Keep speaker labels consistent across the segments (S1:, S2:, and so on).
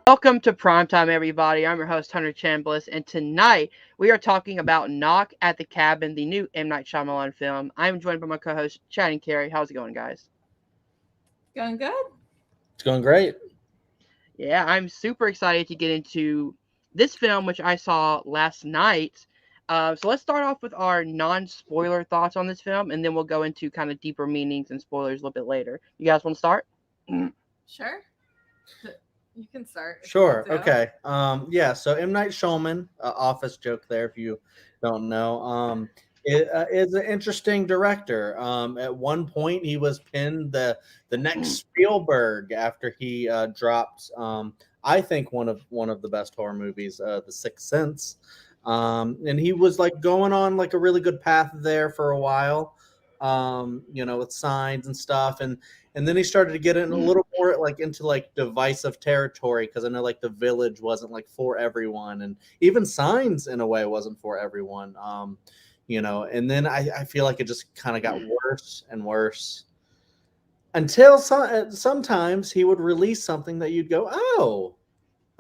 S1: Welcome to Primetime, everybody. I'm your host, Hunter Chambliss, and tonight we are talking about Knock at the Cabin, the new M. Night Shyamalan film. I'm joined by my co-host, Chad and Kerri. How's it going, guys?
S2: Going good?
S3: It's going great.
S1: Yeah, I'm super excited to get into this film, which I saw last night. So let's start off with our non-spoiler thoughts on this film, and then we'll go into kind of deeper meanings and spoilers a little bit later. You guys want to start?
S2: Sure. You can start.
S3: Sure. Okay. Yeah. So M. Night Shyamalan, office joke there if you don't know. Is an interesting director. At one point, he was pinned the next Spielberg after he dropped. I think one of the best horror movies, The Sixth Sense. And he was like going on like a really good path there for a while. With Signs and stuff, and then he started to get in a little more like into like divisive territory because I know like The Village wasn't like for everyone, and even Signs in a way wasn't for everyone. And then I feel like it just kind of got worse and worse until sometimes he would release something that you'd go, oh,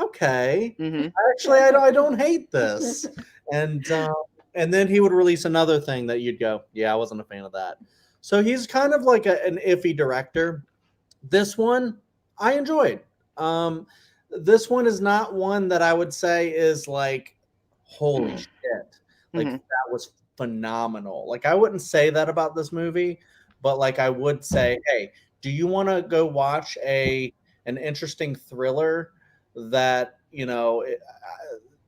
S3: okay,
S1: Mm-hmm.
S3: actually I don't hate this, and and then he would release another thing that you'd go, yeah, I wasn't a fan of that. So he's kind of like an iffy director. This one I enjoyed. Um, this one is not one that I would say is like, holy shit, like
S1: Mm-hmm.
S3: that was phenomenal. Like I wouldn't say that about this movie, but like I would say, hey, do you want to go watch an interesting thriller that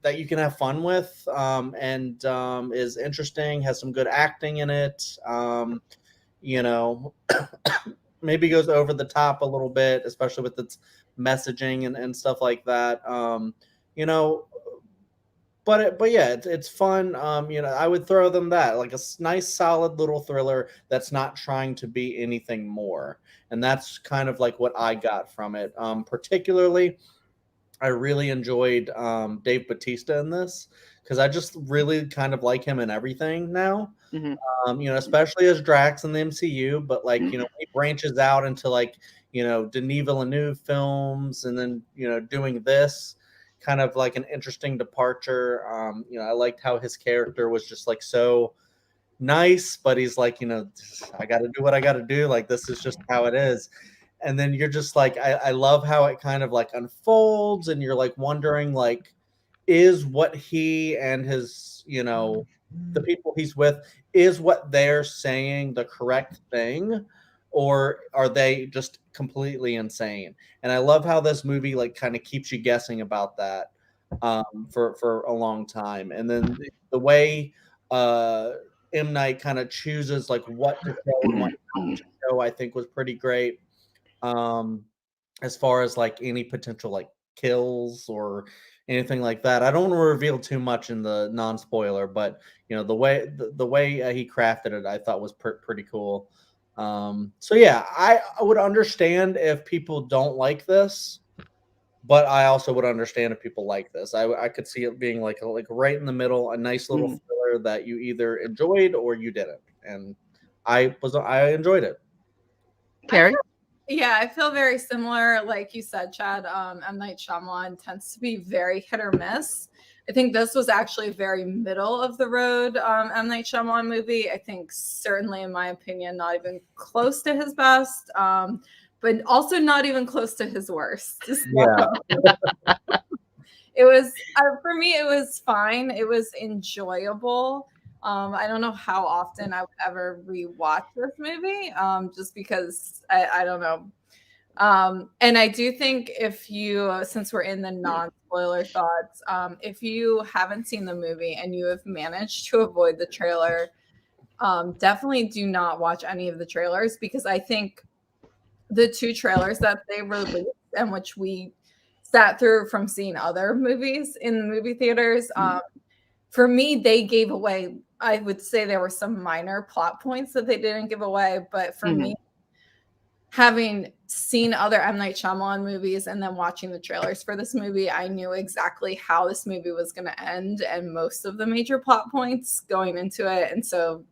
S3: that you can have fun with, and is interesting, has some good acting in it, you know, maybe goes over the top a little bit, especially with its messaging and stuff like that. You know, but yeah, it's fun. I would throw them that like a nice, solid little thriller that's not trying to be anything more, and that's kind of like what I got from it. Particularly, I really enjoyed Dave Batista in this because I just really kind of like him in everything now.
S1: Mm-hmm.
S3: Especially as Drax in the MCU, but like, he branches out into like, Denis Villeneuve films and then, doing this kind of like an interesting departure. I liked how his character was just like so nice, but he's like, I got to do what I got to do. Like, this is just how it is. And then you're just like, I love how it kind of like unfolds and you're like wondering, like, is what he and his, the people he's with, is what they're saying the correct thing, or are they just completely insane? And I love how this movie like kind of keeps you guessing about that, for a long time. And then the way M. Night kind of chooses like what to show and what not to show, I think was pretty great. Um, as far as like any potential like kills or anything like that, I don't want to reveal too much in the non-spoiler, but the way he crafted it, I thought was pretty cool. So yeah, I would understand if people don't like this, but I also would understand if people like this. I could see it being like right in the middle, a nice little
S1: Mm-hmm.
S3: thriller that you either enjoyed or you didn't, and I enjoyed it.
S2: I
S1: Kerri?
S2: feel, yeah, I feel very similar. Like you said, Chad, M. Night Shyamalan tends to be very hit or miss. I think this was actually a very middle of the road M. Night Shyamalan movie. I think certainly, in my opinion, not even close to his best, but also not even close to his worst.
S3: Yeah.
S2: It was for me, it was fine. It was enjoyable. I don't know how often I would ever rewatch this movie, just because I don't know. And I do think if you, since we're in the non-spoiler thoughts, if you haven't seen the movie and you have managed to avoid the trailer, definitely do not watch any of the trailers, because I think the two trailers that they released, and which we sat through from seeing other movies in the movie theaters, for me, they gave away, I would say there were some minor plot points that they didn't give away, but for
S1: Mm-hmm.
S2: me, having seen other M. Night Shyamalan movies and then watching the trailers for this movie, I knew exactly how this movie was going to end and most of the major plot points going into it. And so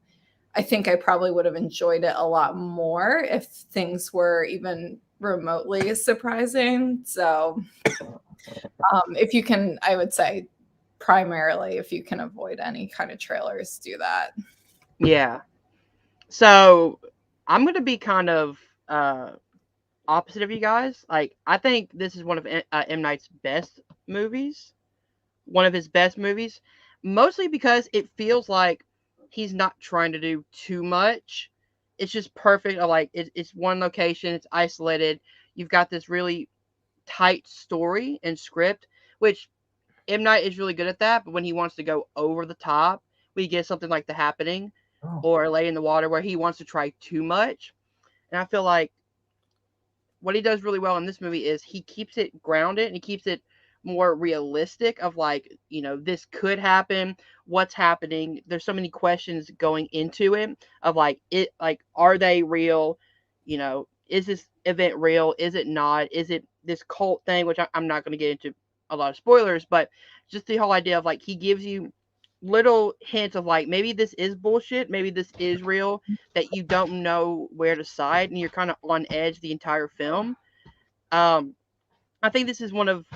S2: I think I probably would have enjoyed it a lot more if things were even remotely as surprising. So If you can, I would say primarily if you can avoid any kind of trailers, do that.
S1: Yeah. So I'm gonna be kind of opposite of you guys. Like, I think this is one of M Night's best movies, one of his best movies, mostly because it feels like he's not trying to do too much. It's just perfect. Like, it's one location, it's isolated. You've got this really tight story and script, which M Night is really good at that. But when he wants to go over the top, we get something like The Happening or Lay in the Water, where he wants to try too much. And I feel like what he does really well in this movie is he keeps it grounded and he keeps it more realistic of, like, this could happen, what's happening. There's so many questions going into it of, like, are they real, is this event real, is it not, is it this cult thing, which I'm not going to get into a lot of spoilers, but just the whole idea of, like, he gives you little hints of, like, maybe this is bullshit, maybe this is real, that you don't know where to side, and you're kind of on edge the entire film. I think this is one of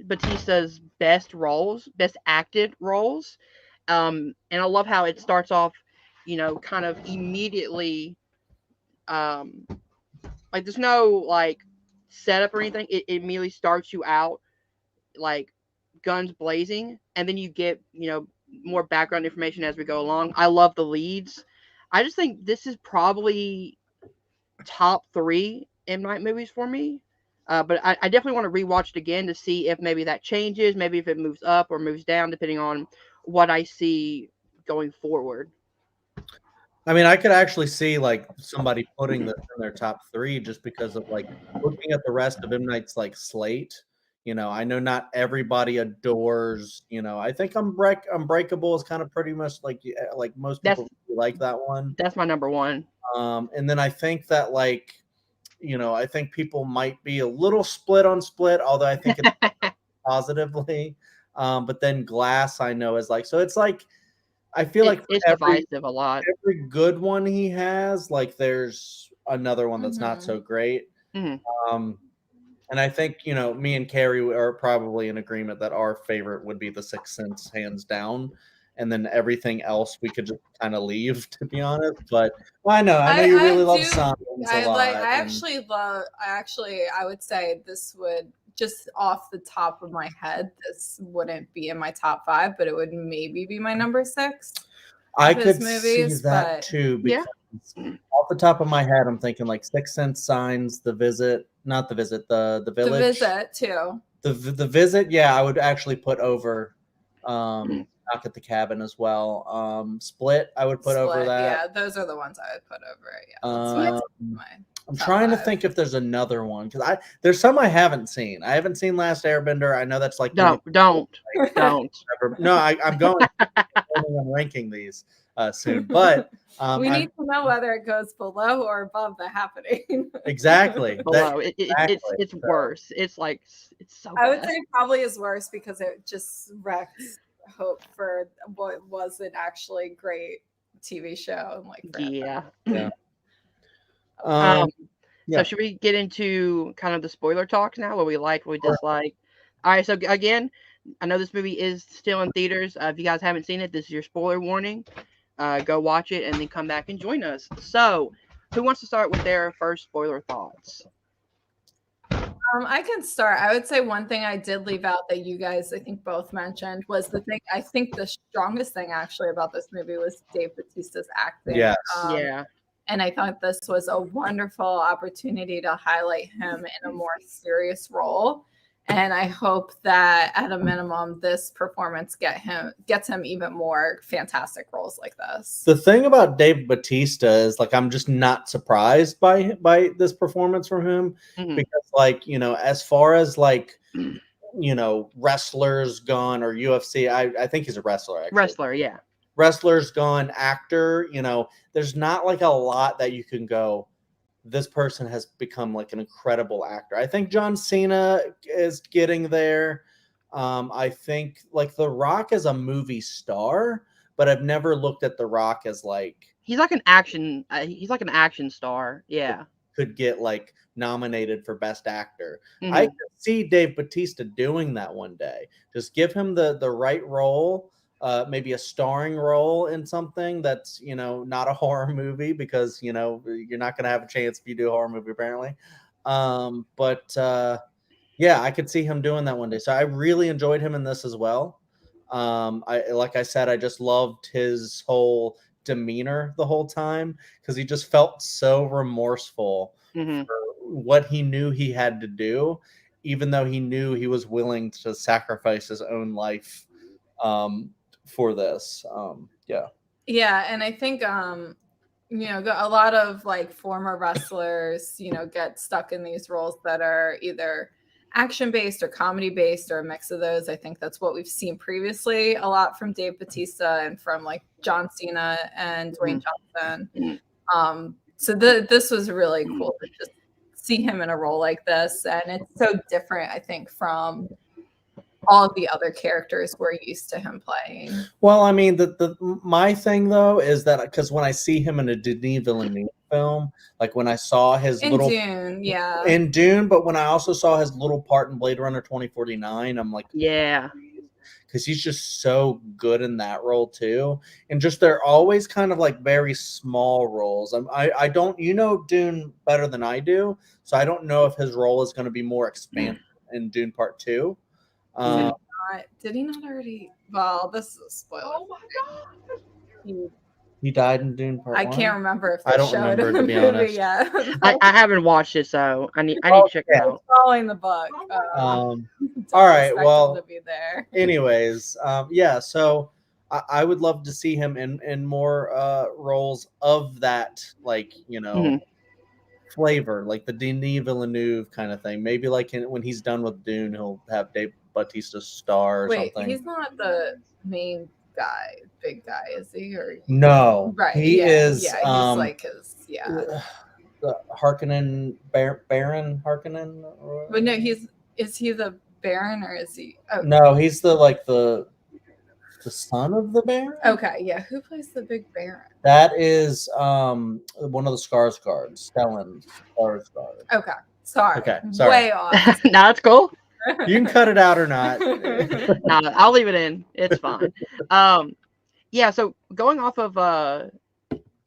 S1: Batista's best roles, best acted roles. And I love how it starts off, kind of immediately, like, there's no, like, setup or anything. It immediately starts you out, like, guns blazing, and then you get, more background information as we go along. I love the leads. I just think this is probably top 3 M Night movies for me. But I definitely want to rewatch it again to see if maybe that changes, maybe if it moves up or moves down, depending on what I see going forward.
S3: I mean, I could actually see like somebody putting this in their top 3 just because of like looking at the rest of M. Night's like slate. I know not everybody adores. I think Unbreakable is kind of pretty much like most
S1: That's
S3: people really like that one.
S1: that's my number one.
S3: And then I think that I think people might be a little split on Split, although I think it's positively. But then Glass, I know is like, so it's like, I feel like
S1: It's divisive a lot.
S3: every good one he has, like there's another one that's not so great.
S1: Mm-hmm.
S3: And I think, me and Kerri are probably in agreement that our favorite would be The Sixth Sense, hands down. And then everything else we could just kind of leave, to be honest. But I know you really love Signs a lot.
S2: I would say this would, just off the top of my head, this wouldn't be in my top 5, but it would maybe be my number 6.
S3: I could see that too, because off the top of my head, I'm thinking like Sixth Sense, Signs, The Visit, not The Visit, the Village.
S2: The Visit too.
S3: The Visit, yeah, I would actually put over Knock at the Cabin as well. Split, I would put over that.
S2: Yeah, those are the ones I would put over. Yeah,
S3: I'm trying to think if there's another one, because there's some I haven't seen. I haven't seen Last Airbender. I know that's like
S1: don't. No,
S3: I'm going. I'm ranking these soon, but
S2: we need to know whether it goes below or above The Happening.
S3: Exactly.
S1: Below. It's worse. It's like, it's so
S2: I would say probably is worse because it just wrecks hope for what was an actually great TV show. And like,
S1: yeah.
S3: Yeah.
S1: So should we get into kind of the spoiler talks now, what we like, what we dislike? All right, so again, I know this movie is still in theaters. If you guys haven't seen it, this is your spoiler warning. Go watch it and then come back and join us. So who wants to start with their first spoiler thoughts?
S2: I can start. I would say one thing I did leave out that you guys, I think, both mentioned was I think the strongest thing actually about this movie was Dave Bautista's acting.
S3: Yes.
S2: And I thought this was a wonderful opportunity to highlight him in a more serious role. And I hope that at a minimum, this performance gets him even more fantastic roles like this.
S3: The thing about Dave Bautista is like, I'm just not surprised by this performance from him, because as far as wrestlers gone or UFC, I think he's a wrestler. Actually.
S1: Wrestler, yeah.
S3: Wrestlers gone, actor, there's not like a lot that you can go, this person has become like an incredible actor. I think John Cena is getting there. I think like The Rock is a movie star, but I've never looked at The Rock as like
S1: he's like an action star. Yeah.
S3: could get like nominated for Best Actor. I
S1: Mhm.
S3: could see Dave Bautista doing that one day. Just give him the right role, maybe a starring role in something that's not a horror movie, because you're not going to have a chance if you do a horror movie apparently. But yeah, I could see him doing that one day. So I really enjoyed him in this as well. I like I said, I just loved his whole demeanor the whole time, because he just felt so remorseful
S1: Mhm.
S3: for what he knew he had to do, even though he knew he was willing to sacrifice his own life um, for this. Yeah.
S2: Yeah, and I think a lot of like former wrestlers, get stuck in these roles that are either action based or comedy based or a mix of those. I think that's what we've seen previously a lot from Dave Bautista and from like John Cena and Dwayne Johnson.
S1: Mhm.
S2: So this was really cool to just see him in a role like this, and it's so different, I think, from all the other characters we're used to him playing.
S3: Well, I mean, my thing though is that because when I see him in a Denis Villeneuve film, like when I saw his
S2: In
S3: little
S2: Dune, yeah.
S3: in Dune, but when I also saw his little part in Blade Runner 2049, I'm like,
S1: Yeah.
S3: because he's just so good in that role too, and just they're always kind of like very small roles. I don't Dune better than I do, so I don't know if his role is going to be more expansive in Dune Part Two.
S1: Mhm.
S2: Did he not already? Well, this is a spoiler.
S1: Oh my god.
S3: He died in Dune Part
S2: I
S3: One.
S2: can't remember if
S3: I
S2: they
S3: don't
S2: showed
S3: remember,
S2: in
S3: to
S2: the
S3: be
S2: movie
S3: honest.
S2: yet.
S1: I haven't watched it, so I need to check it
S3: Okay.
S1: out.
S2: Following the book.
S3: All
S2: Don't
S3: right,
S2: expect
S3: well,
S2: him to be there.
S3: anyways, yeah, so I would love to see him in more roles of that, like
S1: Mhm.
S3: flavor, like the Denis Villeneuve kind of thing. Maybe like when he's done with Dune, he'll have Dave Bautista star or
S2: Wait,
S3: something.
S2: he's not the main guy, big guy, is he? Or
S3: No,
S2: right?
S3: he is.
S2: Yeah. He's like his
S3: The Harkonnen Baron Harkonnen.
S2: But no, is he the Baron or is he? Oh,
S3: No, he's the son of the Baron.
S2: okay, yeah. Who plays the big Baron?
S3: That is one of the Skarsgårds, Stellan Skarsgård.
S2: Okay, sorry.
S3: Okay, sorry.
S2: Way off.
S1: No, that's cool.
S3: You can cut it out or not.
S1: No, I'll leave it in. It's fine. Yeah. So going off of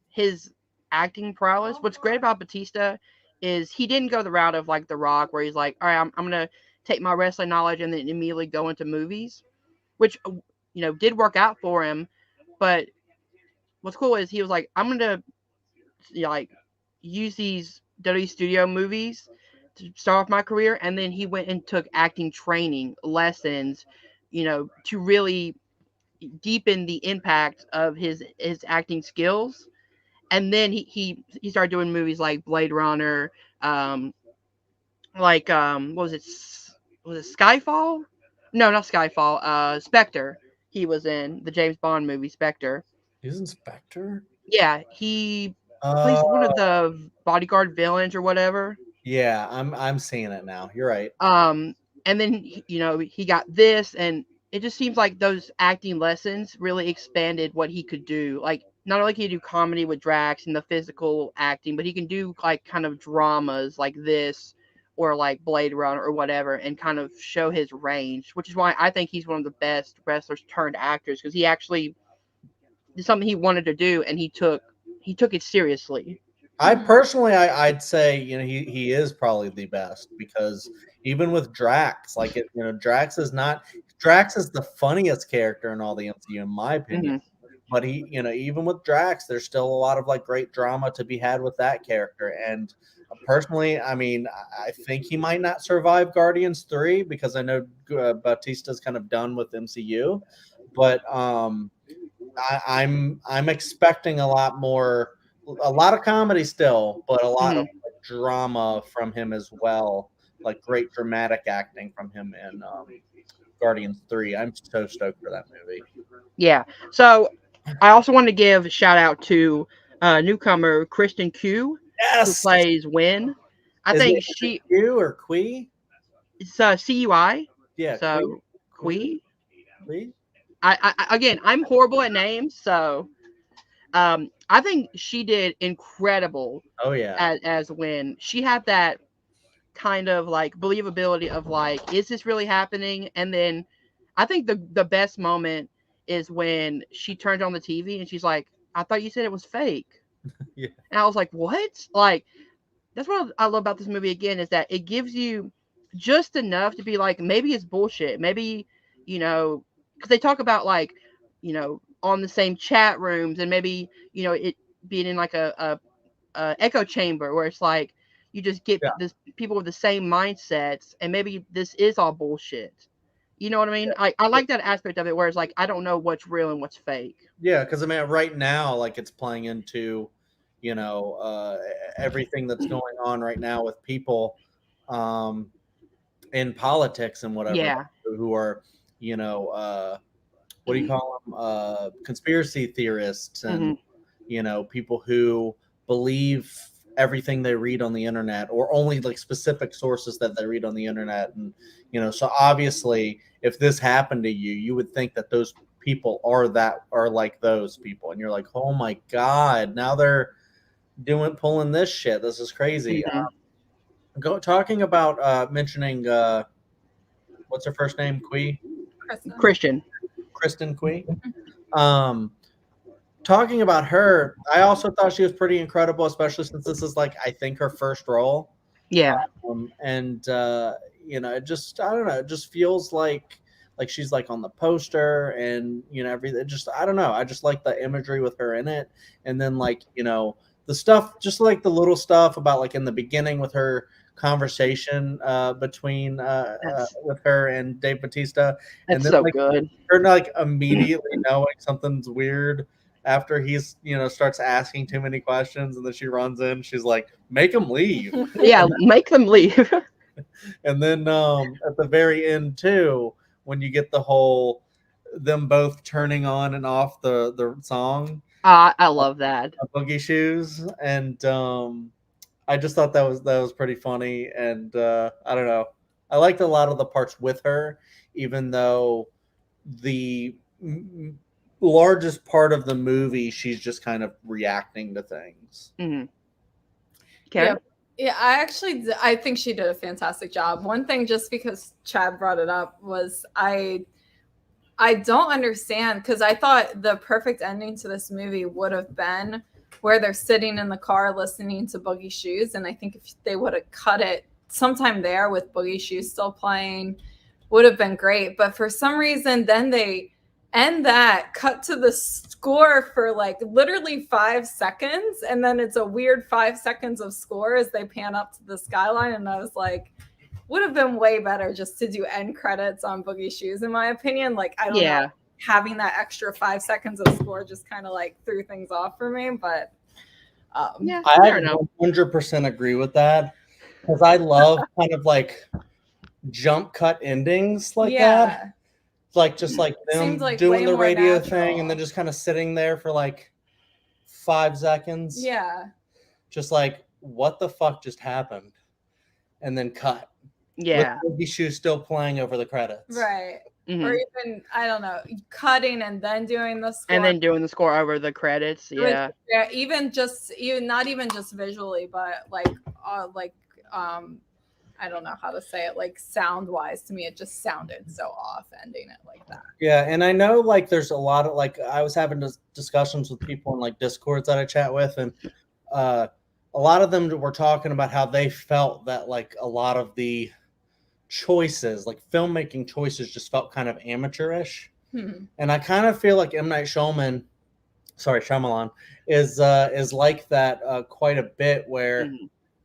S1: his acting prowess, what's great about Batista is he didn't go the route of like The Rock, where he's like, all right, I'm gonna take my wrestling knowledge and then immediately go into movies, which did work out for him. But what's cool is he was like, I'm gonna like use these WWE studio movies to start off my career, and then he went and took acting training lessons, to really deepen the impact of his acting skills. And then he started doing movies like Blade Runner, what was it? Was it Skyfall? No, not Skyfall. Spectre. He was in the James Bond movie Spectre.
S3: He's Inspector.
S1: Yeah, he plays one of the bodyguard villains or whatever.
S3: Yeah, I'm seeing it now. You're right.
S1: And then he got this, and it just seems like those acting lessons really expanded what he could do. Like, not only can he do comedy with Drax and the physical acting, but he can do like kind of dramas like this or like Blade Runner or whatever, and kind of show his range, which is why I think he's one of the best wrestlers turned actors, because he actually did something he wanted to do, and he took it seriously.
S3: I personally, I'd say he is probably the best, because even with Drax, like Drax is the funniest character in all the MCU, in my opinion.
S1: Mhm.
S3: But he, even with Drax, there's still a lot of like great drama to be had with that character. And personally, I mean, I think he might not survive Guardians 3, because I know Bautista's kind of done with MCU, but I'm expecting a lot of comedy still, but a lot of drama from him as well, like great dramatic acting from him in Guardians 3. I'm so stoked for that movie.
S1: Yeah. So I also want to give a shout out to newcomer Kristen Q, who
S3: Yes.
S1: plays Win. I
S3: Is
S1: think
S3: it
S1: she
S3: Q or Qui?
S1: it's CUI.
S3: Yeah,
S1: So
S3: Qui.
S1: I again, I'm horrible at names, so I think she did incredible
S3: Oh yeah.
S1: as when she had that kind of like believability of like, is this really happening? And then I think the best moment is when she turns on the TV and she's like, I thought you said it was fake.
S3: Yeah.
S1: And I was like, what? Like, that's what I love about this movie again, is that it gives you just enough to be like, maybe it's bullshit. Maybe, because they talk about like, on the same chat rooms, and maybe, it being in like a echo chamber where it's like you just get
S3: Yeah.
S1: this people with the same mindsets, and maybe this is all bullshit. You know what I mean? I
S3: Yeah.
S1: like that aspect of it where it's like I don't know what's real and what's fake.
S3: Yeah, because I mean, right now, like it's playing into, you know, everything that's going on right now with people um, in politics and whatever,
S1: Yeah.
S3: who are, what do you call them? Conspiracy theorists, and
S1: Hmm.
S3: people who believe everything they read on the internet, or only like specific sources that they read on the internet. And so obviously, if this happened to you, you would think that those people are like those people, and you're like, oh my god, now they're pulling this shit. This is crazy.
S1: Hmm.
S3: Talking about mentioning what's her first name?
S1: Christian.
S3: Kristen Cui. Um, Talking about her, I also thought she was pretty incredible, especially since this is like, I think, her first role.
S1: Yeah.
S3: And it just, I don't know, it just feels like she's like on the poster, and everything. Just, I don't know, I just like the imagery with her in it. And then like the stuff, just like the little stuff about like in the beginning with her conversation between with her and Dave Bautista, and
S1: That's
S3: then
S1: so
S3: like
S1: good.
S3: her like immediately knowing something's weird after he's starts asking too many questions, and then she runs in, she's like, make him leave.
S1: Yeah, make them leave.
S3: And then at the very end too, when you get the whole them both turning on and off the song,
S1: I love that.
S3: Boogie Shoes. And I just thought that was pretty funny. And I don't know, I liked a lot of the parts with her, even though the largest part of the movie she's just kind of reacting to things.
S1: Hmm.
S2: Yeah, yeah. I think she did a fantastic job. One thing, just because Chad brought it up, was I don't understand, because I thought the perfect ending to this movie would have been where they're sitting in the car listening to Boogie Shoes, and I think if they would have cut it sometime there with Boogie Shoes still playing, would have been great. But for some reason, then they end that, cut to the score for like literally 5 seconds, and then it's a weird 5 seconds of score as they pan up to the skyline. And I was like, would have been way better just to do end credits on Boogie Shoes, in my opinion. Like, I don't know, having that extra 5 seconds of score just kind of like threw things off for me. But
S1: yeah,
S3: I 100% agree with that, because I love kind of like jump cut endings like that. Like just like them
S2: like
S3: doing the radio
S2: natural
S3: thing and then just kind of sitting there for like 5 seconds.
S2: Yeah.
S3: Just like, what the fuck just happened? And then cut.
S1: Yeah.
S3: With Boogie Shoes still playing over the credits.
S2: Right.
S1: Mm-hmm.
S2: Or even, I don't know, cutting and then doing the score.
S1: And then doing the score over the credits. Yeah.
S2: Yeah. Even not even just visually, but like I don't know how to say it, like sound wise, to me it just sounded so off ending it like that.
S3: Yeah, and I know like there's a lot of like, I was having discussions with people in like Discords that I chat with, and a lot of them were talking about how they felt that like a lot of the choices, like filmmaking choices, just felt kind of amateurish. And I kind of feel like M. Night Shyamalan is like that quite a bit, where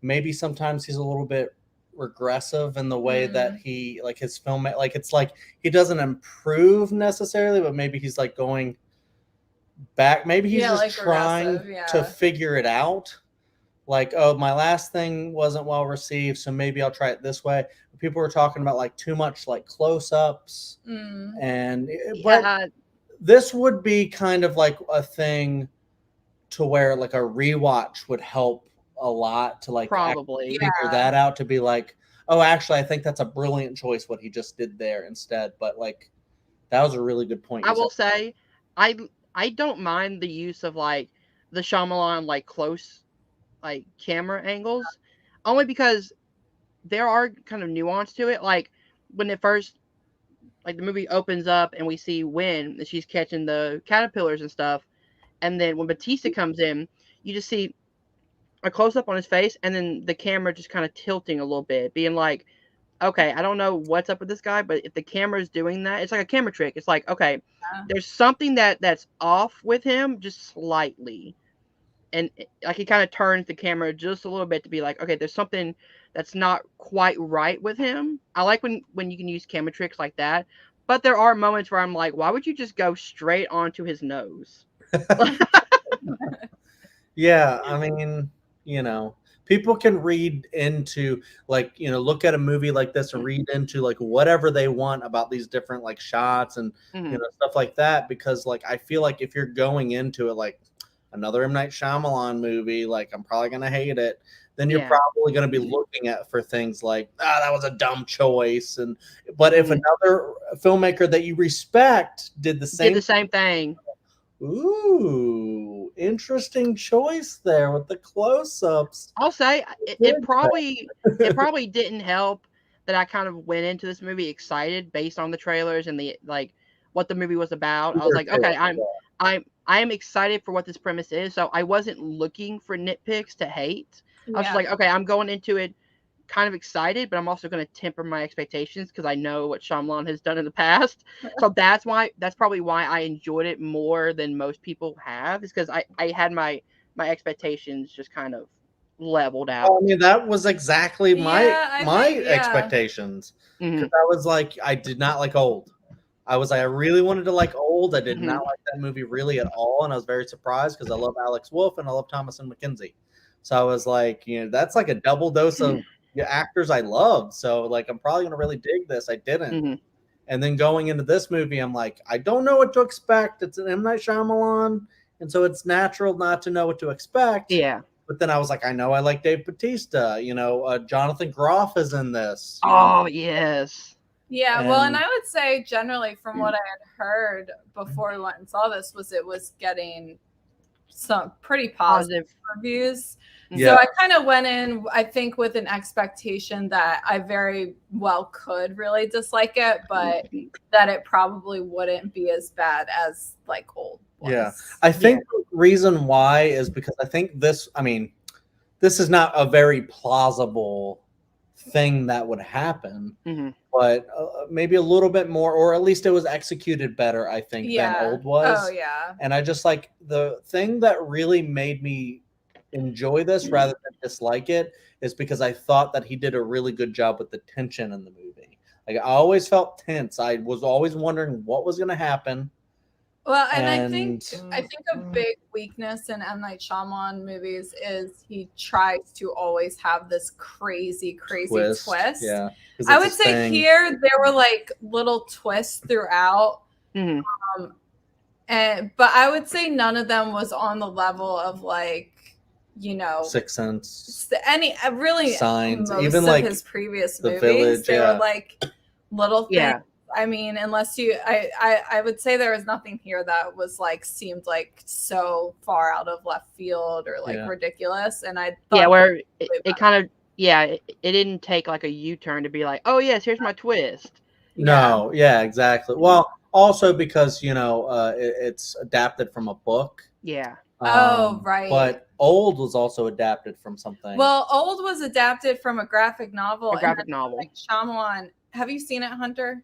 S3: maybe sometimes he's a little bit regressive in the way that he, like his film, like it's like he doesn't improve necessarily, but maybe he's like going back, maybe he's just like trying to figure it out. Like, oh, my last thing wasn't well received, so maybe I'll try it this way. People were talking about like too much like close-ups, and but this would be kind of like a thing to where like a rewatch would help a lot to like
S1: probably
S3: figure that out, to be like, oh, actually I think that's a brilliant choice what he just did there instead. But like, that was a really good point.
S1: I will say, I I don't mind the use of like the Shyamalan like close like camera angles, only because there are kind of nuance to it. Like when it first like the movie opens up and we see Wynn and she's catching the caterpillars and stuff, and then when Batista comes in, you just see a close up on his face, and then the camera just kind of tilting a little bit, being like, okay, I don't know what's up with this guy, but if the camera is doing that, it's like a camera trick. It's like, okay, there's something that's off with him just slightly. And like he kind of turns the camera just a little bit to be like, okay, there's something that's not quite right with him. I like when you can use camera tricks like that, but there are moments where I'm like, why would you just go straight onto his nose?
S3: Yeah, I mean, people can read into like, look at a movie like this and read into like whatever they want about these different like shots and stuff like that, because like I feel like if you're going into it like another M. Night Shyamalan movie, like I'm probably gonna hate it, then you're probably gonna be looking at for things like, that was a dumb choice. But if another filmmaker that you respect did the
S1: same thing.
S3: Ooh, interesting choice there with the close-ups.
S1: I'll say it probably didn't help that I kind of went into this movie excited based on the trailers and the like what the movie was about. I was like, okay, I am excited for what this premise is, so I wasn't looking for nitpicks to hate. I was just like, okay, I'm going into it kind of excited, but I'm also going to temper my expectations because I know what Shyamalan has done in the past. So that's probably why I enjoyed it more than most people have, is because I had my expectations just kind of leveled out.
S3: I mean, that was exactly my expectations. Because I was like, I did not like Old. I was like, I really wanted to like Old. I did not like that movie really at all, and I was very surprised because I love Alex Wolff and I love Thomasin McKenzie. So I was like, that's like a double dose of actors I love. So like, I'm probably gonna really dig this. I didn't. And then going into this movie, I'm like, I don't know what to expect. It's an M. Night Shyamalan, and so it's natural not to know what to expect.
S1: Yeah.
S3: But then I was like, I know I like Dave Bautista. Jonathan Groff is in this.
S1: Oh, yes.
S2: Yeah, and I would say generally from what I had heard before we went and saw this was it was getting some pretty positive reviews.
S3: Yeah.
S2: So I kind of went in, I think, with an expectation that I very well could really dislike it, but that it probably wouldn't be as bad as like Old was.
S3: Yeah, I think the reason why is because I think this is not a very plausible thing that would happen, but maybe a little bit more, or at least it was executed better, I think, than Old was.
S2: Oh, yeah.
S3: And I just like the thing that really made me enjoy this rather than dislike it is because I thought that he did a really good job with the tension in the movie. Like I always felt tense. I was always wondering what was going to happen.
S2: Well, and I think a big weakness in M. Night Shyamalan movies is he tries to always have this crazy twist.
S3: Yeah,
S2: I would say here there were like little twists throughout, but I would say none of them was on the level of like,
S3: Sixth Sense,
S2: really
S3: Signs,
S2: most
S3: even
S2: of
S3: like
S2: his previous
S3: The
S2: movies.
S3: Village,
S2: they were like little things.
S1: Yeah.
S2: I mean, unless I would say there was nothing here that was like seemed like so far out of left field or like ridiculous. And I thought
S1: where it kind of it didn't take like a U-turn to be like, oh yes, here's my twist.
S3: No, exactly. Well, also because it's adapted from a book.
S1: Yeah.
S2: Right.
S3: But Old was also adapted from something.
S2: Well, Old was adapted from a graphic novel.
S1: Like
S2: Shyamalan. Have you seen it, Hunter?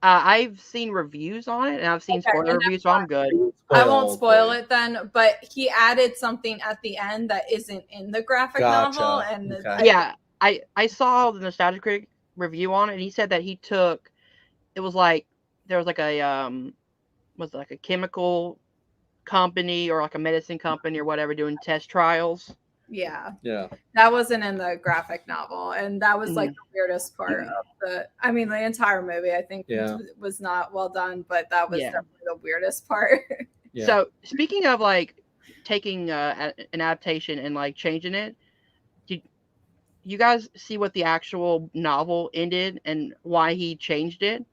S1: I've seen reviews on it, and I've seen spoiler reviews, so I'm good.
S2: I won't spoil it then, but he added something at the end that isn't in the graphic novel. And
S1: I saw the Nostalgia Critic review on it, and he said that he took, it was like, there was like a, was it like a chemical company or like a medicine company or whatever doing test trials.
S2: Yeah.
S3: That
S2: wasn't in the graphic novel, and that was like the weirdest part of the entire movie I think was not well done, but that was definitely the weirdest part.
S1: So speaking of like taking an adaptation and like changing it, did you guys see what the actual novel ended and why he changed it?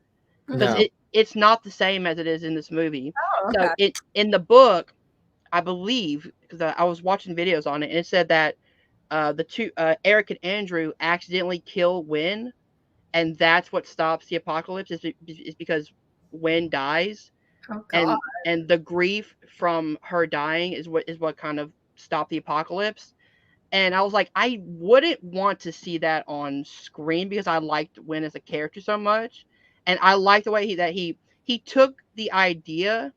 S1: Because it's not the same as it is in this movie.
S2: Oh,
S1: So
S2: okay.
S1: in the book, I believe, because I was watching videos on it, and it said that the two Eric and Andrew accidentally kill Wynn, and that's what stops the apocalypse. Is because Wynn dies,
S2: Oh God.
S1: and the grief from her dying is what kind of stopped the apocalypse. And I was like, I wouldn't want to see that on screen because I liked Wynn as a character so much, and I liked the way he took the idea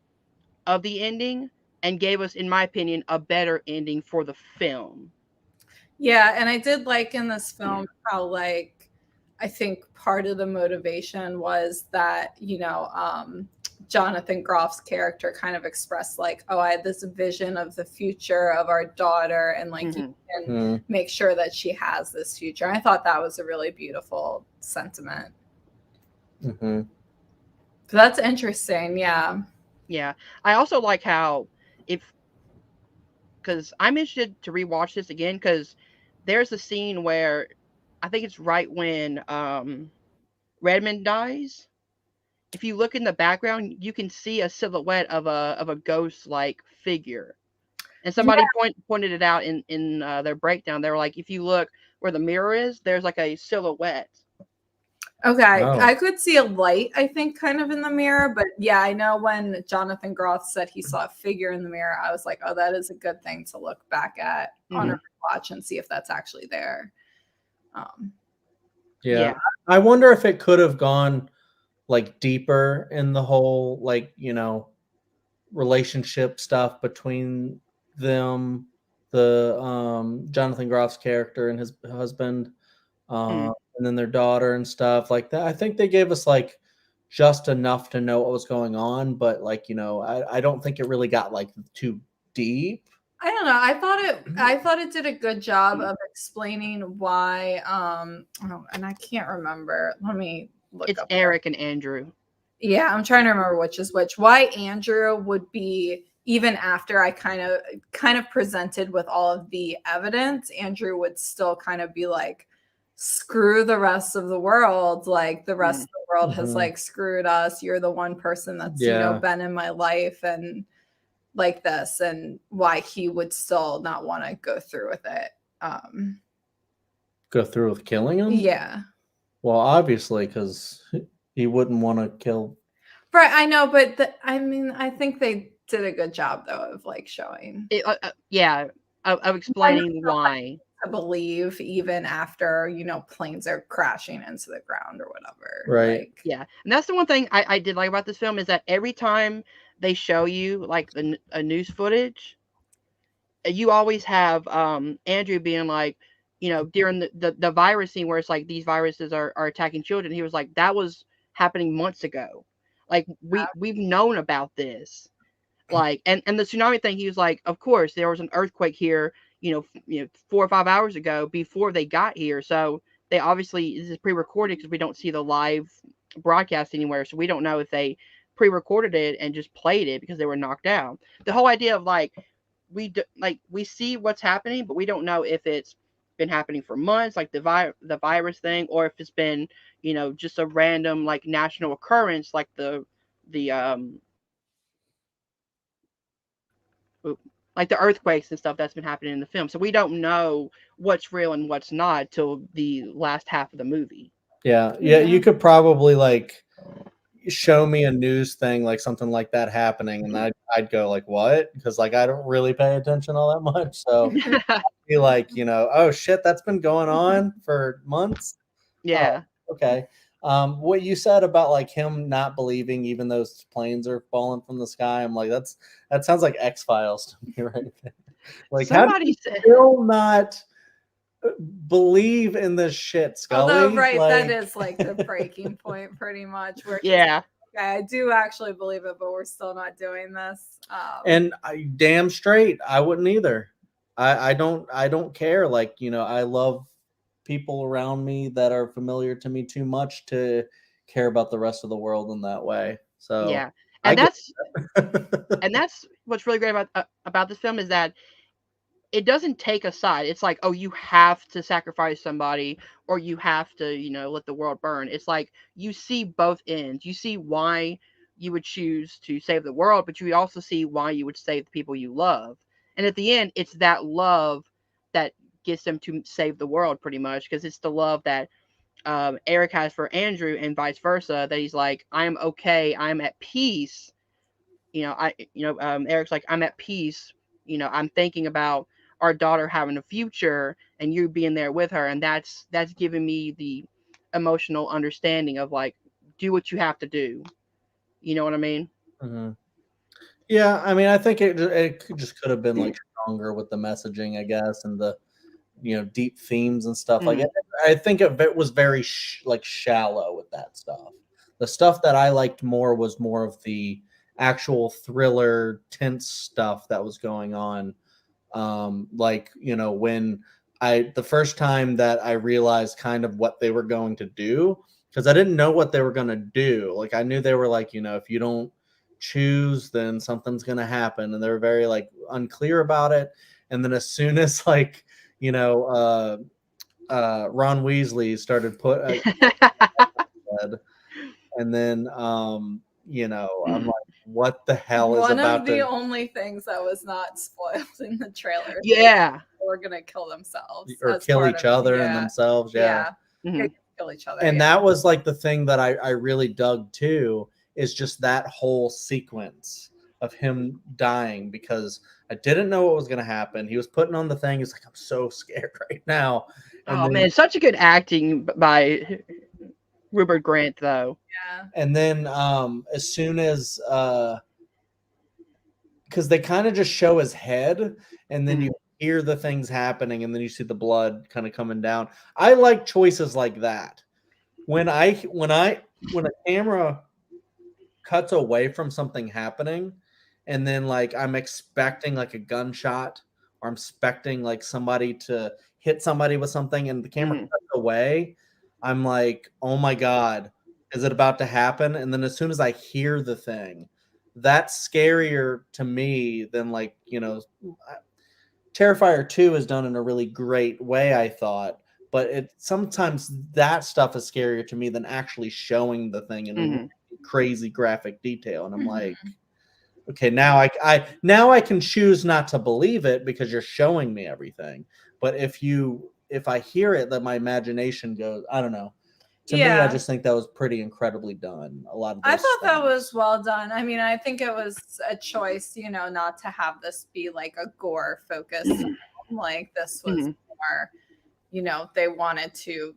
S1: of the ending and gave us, in my opinion, a better ending for the film.
S2: Yeah, and I did like in this film how like I think part of the motivation was that, Jonathan Groff's character kind of expressed like, oh, I had this vision of the future of our daughter and like you
S1: Mm-hmm.
S2: can make sure that she has this future. I thought that was a really beautiful sentiment.
S3: Mm-hmm.
S2: So that's interesting. Yeah.
S1: Yeah, I also like how if because I'm interested to rewatch this again because there's a scene where I think it's right when Redmond dies. If you look in the background, you can see a silhouette of a ghost like figure. And
S2: Yeah.
S1: somebody pointed it out in their breakdown. They were like, if you look where the mirror is, there's like a silhouette.
S2: Okay,
S3: Oh.
S2: I could see a light, I think, kind of in the mirror, but yeah, I know when Jonathan Groff said he saw a figure in the mirror, I was like, oh, that is a good thing to look back at on a watch and see if that's actually there.
S3: Yeah.
S1: Yeah.
S3: I wonder if it could have gone like deeper in the whole like, relationship stuff between them, the Jonathan Groff's character and his husband, and then their daughter and stuff like that. I think they gave us like just enough to know what was going on, but like, I don't think it really got like too deep.
S2: I don't know. I thought it did a good job of explaining why and I can't remember. Let me look
S1: It's
S2: up
S1: Eric and Andrew.
S2: Yeah, I'm trying to remember which is which. Why Andrew would be even after I kind of presented with all of the evidence, Andrew would still kind of be like, screw the rest of the world. Like the rest of the world has like screwed us. You're the one person that's, been in my life and like this, and why he would still not want to go through with it.
S3: Go through with killing him?
S2: Yeah.
S3: Well, obviously, because he wouldn't want to kill.
S2: Right, I know, but I think they did a good job though of like showing.
S1: Yeah, of explaining why.
S2: To believe even after planes are crashing into the ground or whatever.
S3: Right.
S2: Like,
S1: Yeah, and that's the one thing I did like about this film is that every time they show you like a news footage, you always have Andrew being like, during the virus scene where it's like these viruses are attacking children. He was like, that was happening months ago. Like we've known about this. Like and the tsunami thing, he was like, of course there was an earthquake here, 4 or 5 hours ago before they got here. So they obviously, this is pre-recorded because we don't see the live broadcast anywhere. So we don't know if they pre-recorded it and just played it because they were knocked out. The whole idea of like we see what's happening, but we don't know if it's been happening for months, like the virus thing, or if it's been just a random like national occurrence, like the like the earthquakes and stuff that's been happening in the film. So we don't know what's real and what's not till the last half of the movie.
S3: Yeah. You could probably like show me a news thing, like something like that happening, and I'd go like, what? Because like I don't really pay attention all that much. So I'd be like, oh shit, that's been going on for months.
S1: Yeah.
S3: Oh, okay. What you said about like him not believing even those planes are falling from the sky, I'm like, that sounds like X-Files to me right there. Like
S1: somebody said,
S3: still not believe in this shit, Scully.
S2: Although, right, that is like the breaking point pretty much. Where
S1: yeah.
S2: Okay, I do actually believe it, but we're still not doing this.
S3: And damn straight, I wouldn't either. I don't care. Like, I love people around me that are familiar to me too much to care about the rest of the world in that way. So
S1: yeah, and that's what's really great about this film is that it doesn't take a side. It's like, oh, you have to sacrifice somebody or you have to, let the world burn. It's like you see both ends. You see why you would choose to save the world, but you also see why you would save the people you love. And at the end, it's that love that gets them to save the world pretty much, because it's the love that Eric has for Andrew and vice versa, that he's like, I am okay. I'm at peace. Eric's like, I'm at peace. I'm thinking about our daughter having a future and you being there with her. And that's giving me the emotional understanding of like, do what you have to do. You know what I mean?
S3: Mm-hmm. Yeah, I mean, I think it just could have been like stronger with the messaging, I guess, and the deep themes and stuff like
S1: Mhm.
S3: it. I think it was very shallow with that stuff. The stuff that I liked more was more of the actual thriller, tense stuff that was going on. Like when the first time that I realized kind of what they were going to do, because I didn't know what they were going to do. Like I knew they were like, if you don't choose, then something's going to happen, and they were very like unclear about it. And then as soon as like Ron Weasley started and then I'm like, what the hell is
S2: One
S3: about
S2: of the
S3: to
S2: only things that was not spoiled in the trailer.
S1: Yeah.
S2: We're gonna kill themselves
S3: or
S2: as
S3: kill
S2: part
S3: each
S2: of-
S3: other and
S2: yeah.
S3: themselves. Yeah.
S1: Mhm.
S2: Kill each other.
S3: And
S2: yeah.
S3: that was like the thing that I really dug too, is just that whole sequence of him dying, because I didn't know what was going to happen. He was putting on the thing. He's like, I'm so scared right now. And
S1: Oh
S3: then,
S1: man, such a good acting by Rupert Grant though.
S2: Yeah.
S3: and then as soon as because they kind of just show his head, and then you hear the things happening, and then you see the blood kind of coming down. I like choices like that. When a camera cuts away from something happening, and then like I'm expecting like a gunshot, or I'm expecting like somebody to hit somebody with something, and the camera cuts away, I'm like, oh my god, is it about to happen? And then as soon as I hear the thing, that's scarier to me than like Terrifier 2 is done in a really great way, I thought, but it sometimes that stuff is scarier to me than actually showing the thing in really crazy graphic detail. And I'm like, okay, now I can choose not to believe it because you're showing me everything. But if I hear it, then my imagination goes, I don't know. To me, I just think that was pretty incredibly done. A lot of
S2: I
S3: those
S2: thought that
S3: things.
S2: was well done. I mean, I think it was a choice, not to have this be like a gore focus. Like this was more, they wanted to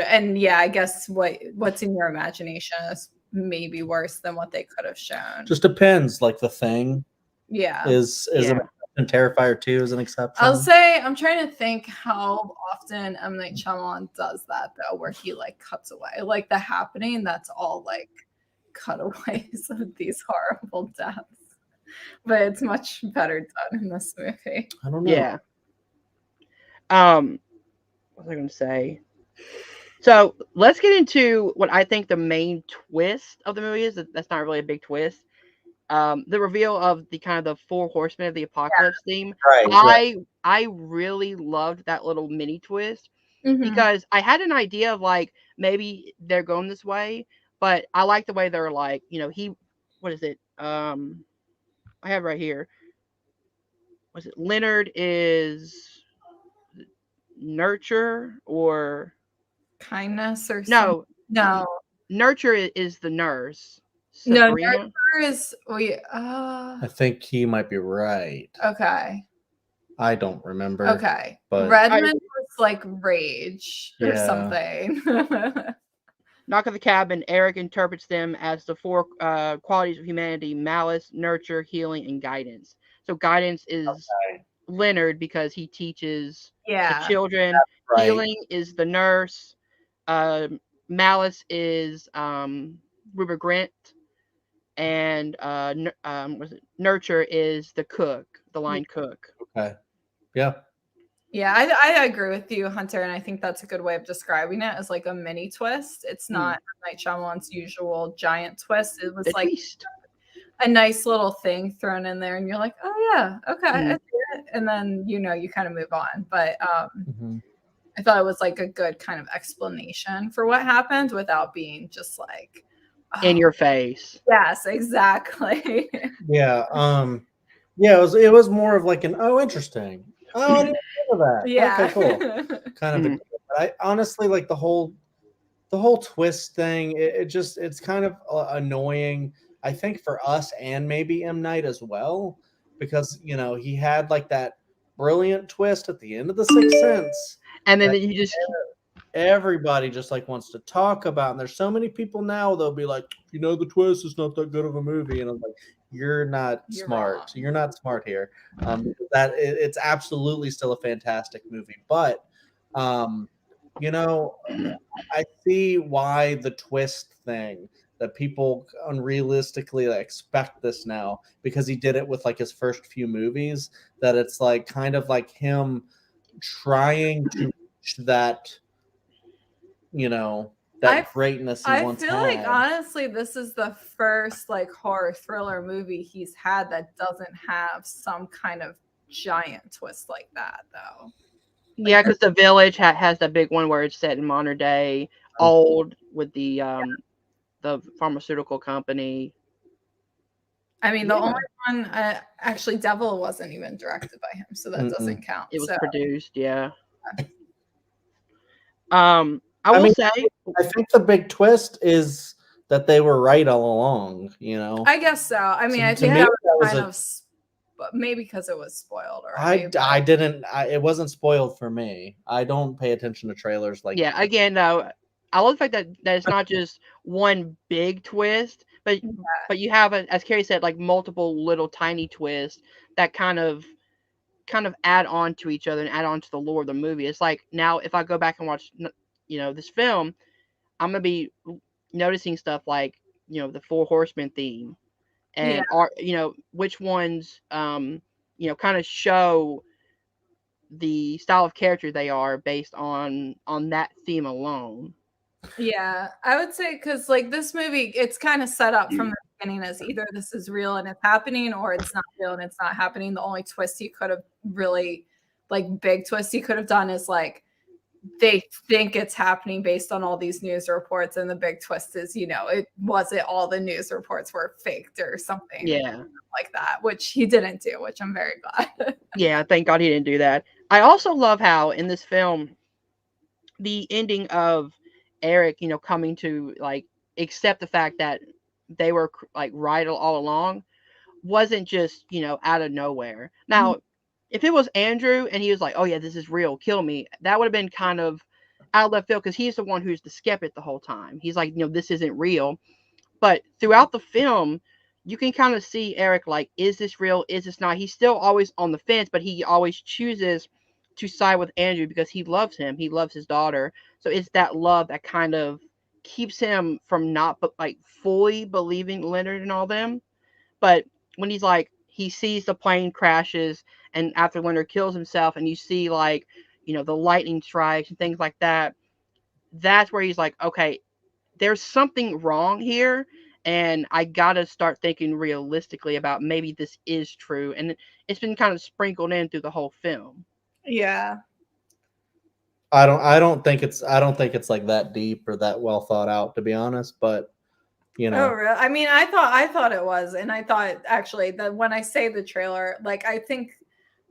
S2: and yeah, I guess what's in your imagination is maybe worse than what they could have shown.
S3: Just depends. Like The Thing is
S1: Yeah.
S3: and Terrifier 2 is an exception.
S2: I'll say I'm trying to think how often M. Night Shyamalan does that though, where he like cuts away. Like The Happening, that's all like cutaways of these horrible deaths. But it's much better done in this movie.
S3: I don't know.
S1: Yeah. What was I going to say? So let's get into what I think the main twist of the movie is. That's not really a big twist. The reveal of the kind of the 4 horsemen of the apocalypse theme.
S3: Right.
S1: I really loved that little mini twist because I had an idea of like maybe they're going this way, but I like the way they're like, what is it? I have right here. Was it Leonard is nurture or
S2: kindness or
S1: no?
S2: No.
S1: Nurture is the nurse.
S2: No,
S1: Sabrina?
S2: nurture is
S3: I think he might be right.
S2: Okay.
S3: I don't remember.
S2: Okay.
S3: But
S2: Redmond was like rage or something.
S1: Knock at the Cabin, Eric interprets them as the 4 qualities of humanity: malice, nurture, healing, and guidance. So guidance is Leonard because he teaches the children.
S3: right.
S1: Healing is the nurse. Malice is Rupert Grant. And nurture is the cook, the line cook.
S3: Okay. Yeah.
S2: Yeah, I agree with you, Hunter, and I think that's a good way of describing it as like a mini twist. It's not Night Shyamalan's usual giant twist. It was like a nice little thing thrown in there, and you're like, oh yeah, okay, I see it, and then you kind of move on. But
S3: Mm-hmm.
S2: I thought it was like a good kind of explanation for what happened without being just like,
S1: In
S2: oh,
S1: your face.
S2: yes, exactly.
S3: Yeah. Yeah. It was more of like an interesting. Oh, I didn't think of that.
S2: Yeah.
S3: Okay, cool. Kind of a
S1: Mhm.
S3: deal. But I honestly like the whole twist thing. It's kind of annoying. I think for us and maybe M Night as well, because he had like that brilliant twist at the end of the Sixth Sense
S1: And then
S3: that
S1: you just
S3: everybody just like wants to talk about. And there's so many people now they'll be like, the twist is not that good of a movie, and I'm like, you're not
S2: You're
S3: smart.
S2: wrong.
S3: You're not smart here. Because it's absolutely still a fantastic movie, but um, you know, I see why the twist thing that people unrealistically expect this now because he did it with like his first few movies. That it's like kind of like him trying to reach that
S2: I
S3: greatness he
S2: I
S3: once
S2: feel like
S3: had.
S2: honestly this is the first like horror thriller movie he's had that doesn't have some kind of giant twist like that though. Like
S1: yeah, because The Village has that big one where it's set in modern day, old with the pharmaceutical company.
S2: I mean the
S3: Yeah.
S2: only one actually Devil wasn't even directed by him, so that
S3: Mm-mm.
S2: doesn't count.
S1: It was
S2: So
S1: produced, yeah. I
S3: I
S1: will
S3: mean,
S1: say,
S3: I think the big twist is that they were right all along.
S2: I guess so. I mean, I
S3: To
S2: think
S3: me,
S2: that
S3: that
S2: was
S3: was
S2: kind
S3: a.
S2: of maybe because it was spoiled already.
S3: I didn't. It wasn't spoiled for me. I don't pay attention to trailers like
S1: yeah, again, though, I love the fact that it's not just one big twist, but you have, as Carrie said, like multiple little tiny twists that kind of add on to each other and add on to the lore of the movie. It's like now if I go back and watch, this film, I'm gonna be noticing stuff like the Four Horsemen theme
S2: Yeah.
S1: and are which ones kind of show the style of character they are based on that theme alone.
S2: Yeah, I would say because like this movie, it's kind of set up from the beginning as either this is real and it's happening, or it's not real and it's not happening. The only twist he could have really, like, big twist he could have done is like they think it's happening based on all these news reports, and the big twist is, it wasn't all the news reports were faked or something
S1: Yeah,
S2: like that, which he didn't do, which I'm very glad.
S1: yeah. Thank God he didn't do that. I also love how in this film the ending of Eric, coming to like accept the fact that they were like right all along wasn't just, out of nowhere. Now, if it was Andrew and he was like, "Oh yeah, this is real, kill me," that would have been kind of out of left field because he's the one who's the skeptic the whole time. He's like, this isn't real. But throughout the film, you can kind of see Eric like, is this real? Is this not? He's still always on the fence, but he always chooses to side with Andrew because he loves him. He loves his daughter. So it's that love that kind of keeps him from not like fully believing Leonard and all them. But when he's like, he sees the plane crashes, and after Leonard kills himself, and you see like, the lightning strikes and things like that. That's where he's like, okay, there's something wrong here, and I gotta start thinking realistically about maybe this is true. And it's been kind of sprinkled in through the whole film.
S2: Yeah.
S3: I don't think it's like that deep or that well thought out, to be honest. But
S2: Oh, really? I mean, I thought it was, and I thought actually that when I say the trailer, like I think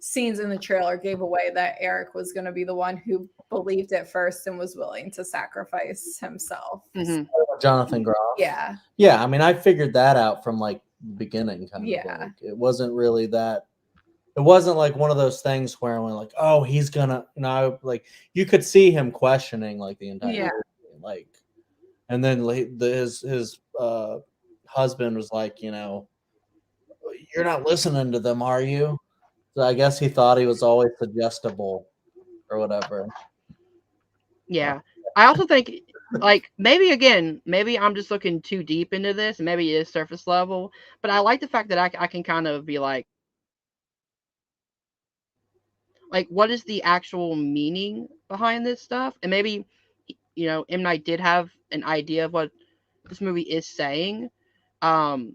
S2: scenes in the trailer gave away that Eric was going to be the one who believed it first and was willing to sacrifice himself.
S1: Hmm.
S3: Jonathan Groff.
S2: Yeah.
S3: Yeah, I mean, I figured that out from like the beginning. Kind of
S2: Yeah.
S3: like it wasn't really that. It wasn't like one of those things where I'm like, oh, he's gonna. Like you could see him questioning like the entire
S2: Yeah.
S3: movie, like, and then his husband was like, you're not listening to them, are you? So I guess he thought he was always suggestible or whatever.
S1: Yeah. I also think, like, maybe I'm just looking too deep into this, and maybe it is surface level, but I like the fact that I can kind of be like, what is the actual meaning behind this stuff? And maybe, M. Night did have an idea of what this movie is saying. Um,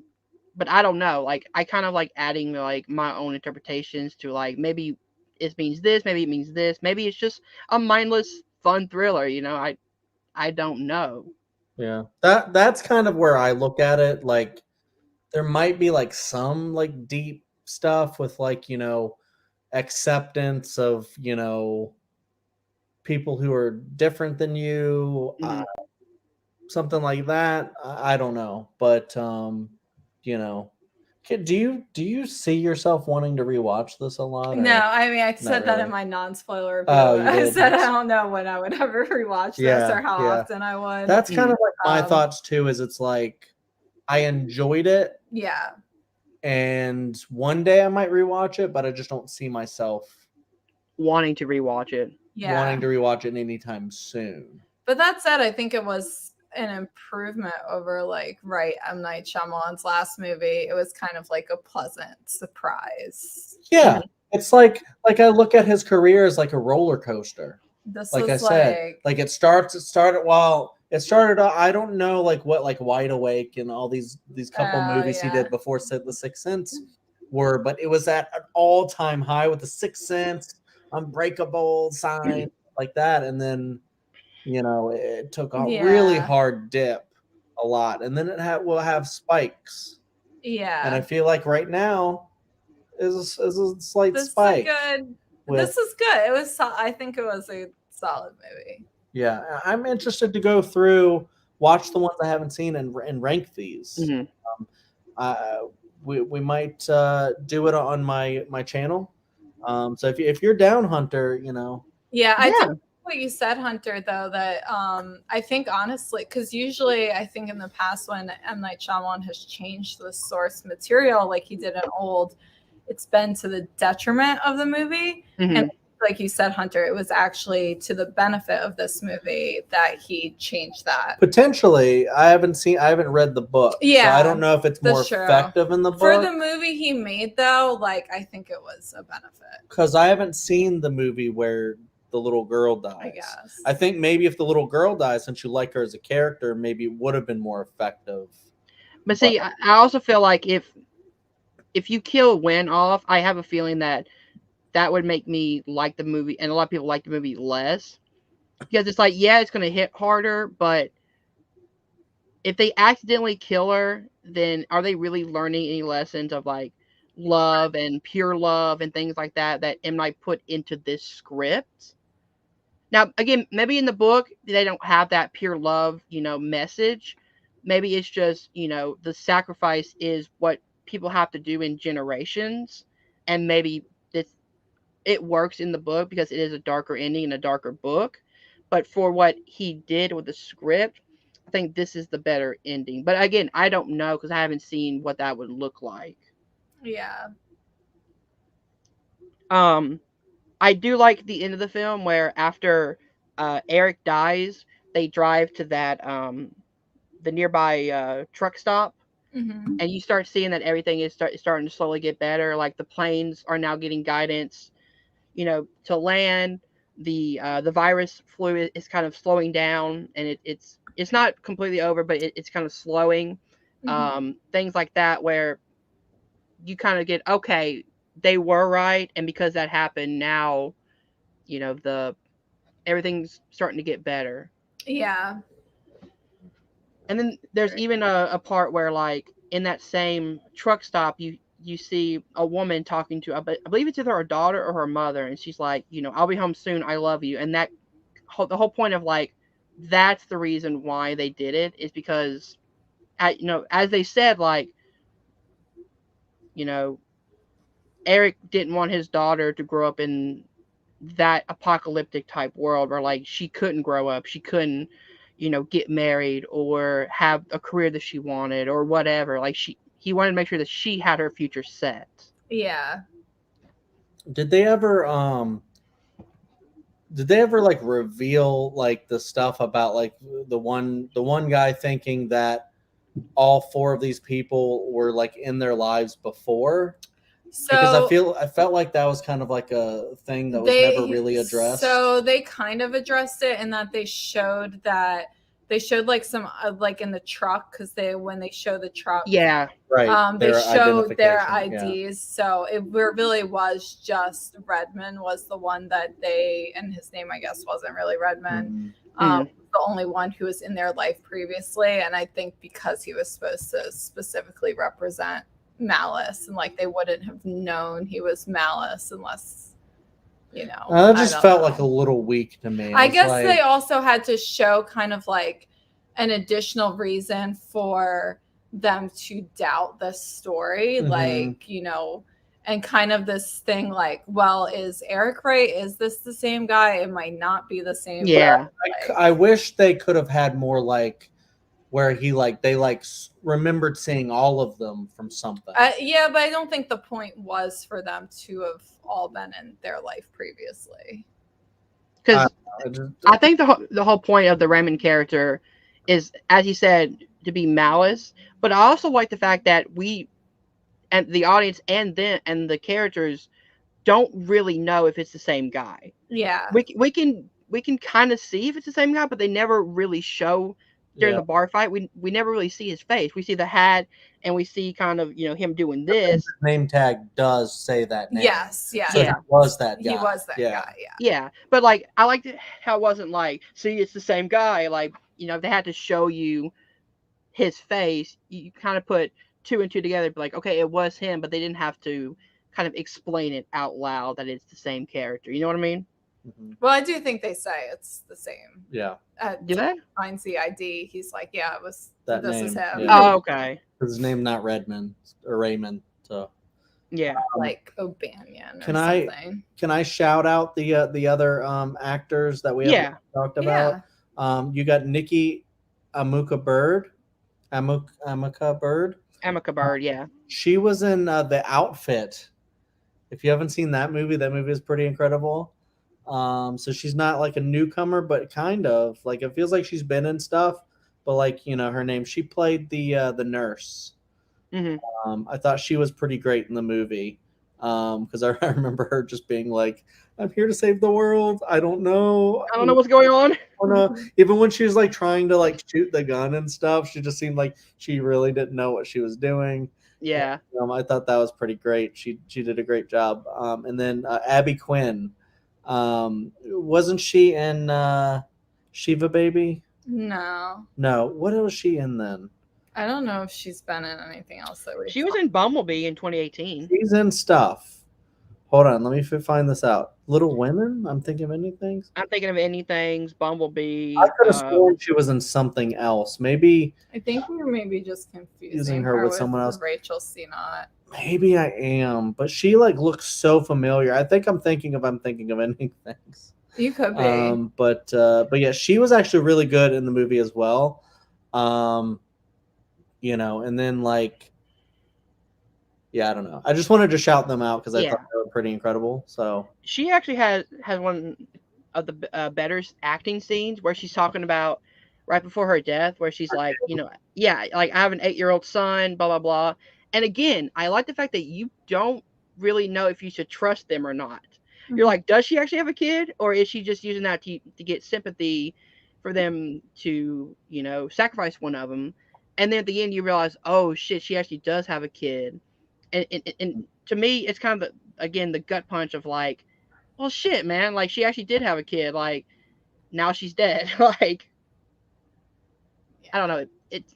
S1: but I don't know. Like I kind of like adding like my own interpretations to like maybe it means this, maybe it means this, maybe it's just a mindless fun thriller. I don't know.
S3: Yeah, that's kind of where I look at it. Like there might be like some like deep stuff with like acceptance of people who are different than you,
S1: Mhm.
S3: something like that. I don't know, but you know, do you see yourself wanting to rewatch this a lot
S2: No,
S3: or
S2: I mean, I
S3: not
S2: said that in
S3: really?
S2: my non-spoiler review.
S3: Oh, you
S2: I
S3: did.
S2: said I don't know when I would ever rewatch this
S3: Yeah,
S2: or how
S3: yeah.
S2: often I would.
S3: That's kind of like my
S2: Um,
S3: thoughts too. Is it's like I enjoyed it,
S2: yeah,
S3: and one day I might rewatch it, but I just don't see myself
S1: Wanting to rewatch it.
S2: yeah.
S3: wanting to rewatch it anytime soon.
S2: But that said, I think it was an improvement over like M. Night Shyamalan's last movie. It was kind of like a pleasant surprise.
S3: Yeah,
S1: Mhm.
S3: it's like I look at his career as like a roller coaster.
S2: This
S3: Like I
S2: was
S3: said,
S2: like
S3: like it started. I don't know like what like Wide Awake and all these couple movies he
S2: yeah.
S3: did before The Sixth Sense were, but it was at an all-time high with The Sixth Sense, Unbreakable, Sign, like that, and then it took a really
S2: Yeah.
S3: hard dip a lot, and then will have spikes, and I
S2: Yeah.
S3: feel like right now is a slight
S2: This is a
S3: spike
S2: good
S3: with.
S2: this is good. It was I think it was a solid movie.
S3: Yeah, I'm interested to go through, watch the ones I haven't seen, and rank these.
S1: Mhm.
S3: Uh, we might do it on my channel. So if you're down, Hunter,
S2: Yeah, I did
S1: Yeah.
S2: what you said, Hunter, though, that I think honestly, because usually I think in the past when M. Night Shyamalan has changed the source material like he did in Old, it's been to the detriment of the movie. And
S1: Mhm.
S2: like you said, Hunter, it was actually to the benefit of this movie that he changed that.
S3: potentially I haven't read the book, so I
S2: Yeah,
S3: don't know if it's more
S2: that's true.
S3: effective in the
S2: For the
S3: book
S2: movie he made, though, like I think it was a benefit.
S3: because I haven't seen the movie where the little girl dies.
S2: I guess.
S3: I think maybe if the little girl dies, since you like her as a character, maybe it would have been more effective.
S1: But see, I also feel like if you kill Win off, I have a feeling that would make me like the movie, and a lot of people like the movie less because it's like, yeah, it's gonna hit harder, but if they accidentally kill her, then are they really learning any lessons of like love and pure love and things like that M Night put into this script? Now, again, maybe in the book they don't have that pure love, message. Maybe it's just, the sacrifice is what people have to do in generations, and maybe this it works in the book because it is a darker ending and a darker book. But for what he did with the script, I think this is the better ending. But again, I don't know because I haven't seen what that would look like.
S2: Yeah.
S1: Um, I do like the end of the film where after Eric dies, they drive to that the nearby truck stop,
S2: Mm-hmm.
S1: and you start seeing that everything is starting to slowly get better. Like the planes are now getting guidance, to land. The virus flu is kind of slowing down, and it's not completely over, but it's kind of slowing.
S2: Mm-hmm.
S1: Things like that where you kind of get, okay, they were right, and because that happened, now the everything's starting to get better.
S2: Yeah.
S1: And then there's even a part where like in that same truck stop you see a woman talking to, I believe it's either her daughter or her mother, and she's like, I'll be home soon, I love you. And the whole point of like that's the reason why they did it is because as they said, like, you know Eric didn't want his daughter to grow up in that apocalyptic type world where like she couldn't grow up, she couldn't, get married or have a career that she wanted or whatever. Like he wanted to make sure that she had her future set.
S2: Yeah.
S3: Did they ever like reveal like the stuff about like the one guy thinking that all four of these people were like in their lives before? Because
S2: So
S3: I felt like that was kind of like a thing that was never
S2: they
S3: really addressed.
S2: so they kind of addressed it in that they showed that they showed like some like in the truck, because when they show the truck,
S1: Yeah.
S3: Right.
S2: they
S3: their
S2: showed their
S3: identification, yeah.
S2: IDs. So it really was just Redmond was the one that and his name I guess wasn't really Redmond.
S3: Mhm.
S2: The only one who was in their life previously, and I think because he was supposed to specifically represent Malice, and like they wouldn't have known he was Malice unless, you know.
S3: That just felt like a little weak to me.
S2: I guess
S3: like,
S2: they also had to show kind of like an additional reason for them to doubt the story, like, you know, and kind of this thing like, well, is Eric right? Is this the same guy? It might not be the same.
S1: Yeah.
S3: I wish they could have had more like where he like they like remembered seeing all of them from something.
S2: Yeah, but I don't think the point was for them to have all been in their life previously.
S1: Because I think the whole point of the Raymond character is, as you said, to be Malice. But I also like the fact that we and the audience and the characters don't really know if it's the same guy.
S2: Yeah.
S1: We can kind of see if it's the same guy, but they never really show during the bar fight. We never really see his face. We see the hat and we see kind of, you know, him doing this.
S3: His name tag does say that name.
S2: Yes, yeah.
S3: So he was that guy.
S2: He was that guy, yeah.
S1: Yeah. But like I liked how it wasn't like, see, it's the same guy. Like, you know, if they had to show you his face, you kind of put two and two together, but like, okay, it was him, but they didn't have to kind of explain it out loud that it's the same character. You know what I mean?
S2: Well, I do think they say it's the same.
S3: Yeah.
S1: Do they?
S2: Finds the ID. He's like, yeah, it was
S3: that
S2: this
S3: name.
S2: is him.
S3: Yeah.
S1: Oh, okay.
S3: His name not Redmond or Raymond. So
S1: yeah,
S2: like O'Banion.
S3: Can I shout out the other actors that we haven't talked about? Yeah. You got Nikki Amuka Bird. Amuka Bird.
S1: Yeah.
S3: She was in The Outfit. If you haven't seen that movie is pretty incredible. So she's not like a newcomer, but kind of like it feels like she's been in stuff. But like, you know, her name. She played the nurse.
S1: Mm-hmm.
S3: I thought she was pretty great in the movie because I remember her just being like, "I'm here to save the world. I don't know
S1: what's going on."
S3: I don't know. Even when she was like trying to like shoot the gun and stuff, she just seemed like she really didn't know what she was doing.
S1: Yeah.
S3: And, I thought that was pretty great. She did a great job. And then Abby Quinn, wasn't she in Shiva Baby?
S2: No.
S3: What was she in then?
S2: I don't know if she's been in anything else that we.
S1: She was in Bumblebee in 2018.
S3: She's in stuff. Hold on, let me find this out. Little Women? I'm thinking of anything.
S1: I'm thinking of anything. Bumblebee.
S3: I could have sworn she was in something else. Maybe.
S2: I think we were maybe just confusing
S3: her with someone else.
S2: Rachel Sennott.
S3: Maybe I am, but she like looks so familiar. I think I'm thinking of anything.
S2: You could be.
S3: But yeah, she was actually really good in the movie as well. You know, and then like, yeah, I don't know. I just wanted to shout them out because I thought they were pretty incredible. So
S1: she actually has one of the better acting scenes where she's talking about right before her death, where she's like, you know, like I have an 8-year-old son, blah blah blah. And again, I like the fact that you don't really know if you should trust them or not. Mm-hmm. You're like, does she actually have a kid, or is she just using that to get sympathy for them to, you know, sacrifice one of them? And then at the end, you realize, oh shit, she actually does have a kid. And to me, it's kind of the gut punch of like, well, shit, man, like she actually did have a kid. Like now she's dead. Like I don't know. It's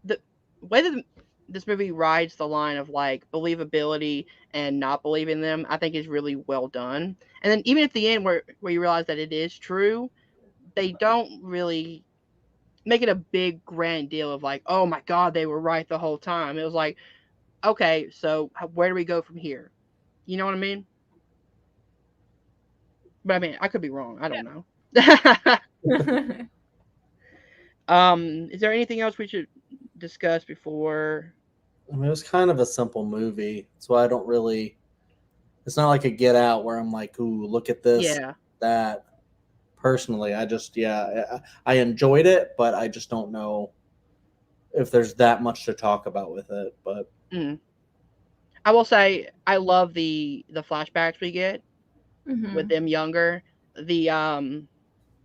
S1: the way that this movie rides the line of like believability and not believing them, I think is really well done. And then even at the end where you realize that it is true, they don't really make it a big grand deal of like, oh my god, they were right the whole time. It was like, okay, so where do we go from here? You know what I mean? But I mean, I could be wrong. I don't know. Is there anything else we should discuss before?
S3: I mean, it was kind of a simple movie, so I don't really. It's not like a Get Out where I'm like, ooh, look at this, that. Personally, I enjoyed it, but I just don't know if there's that much to talk about with it. But
S1: I will say I love the flashbacks we get with them younger. The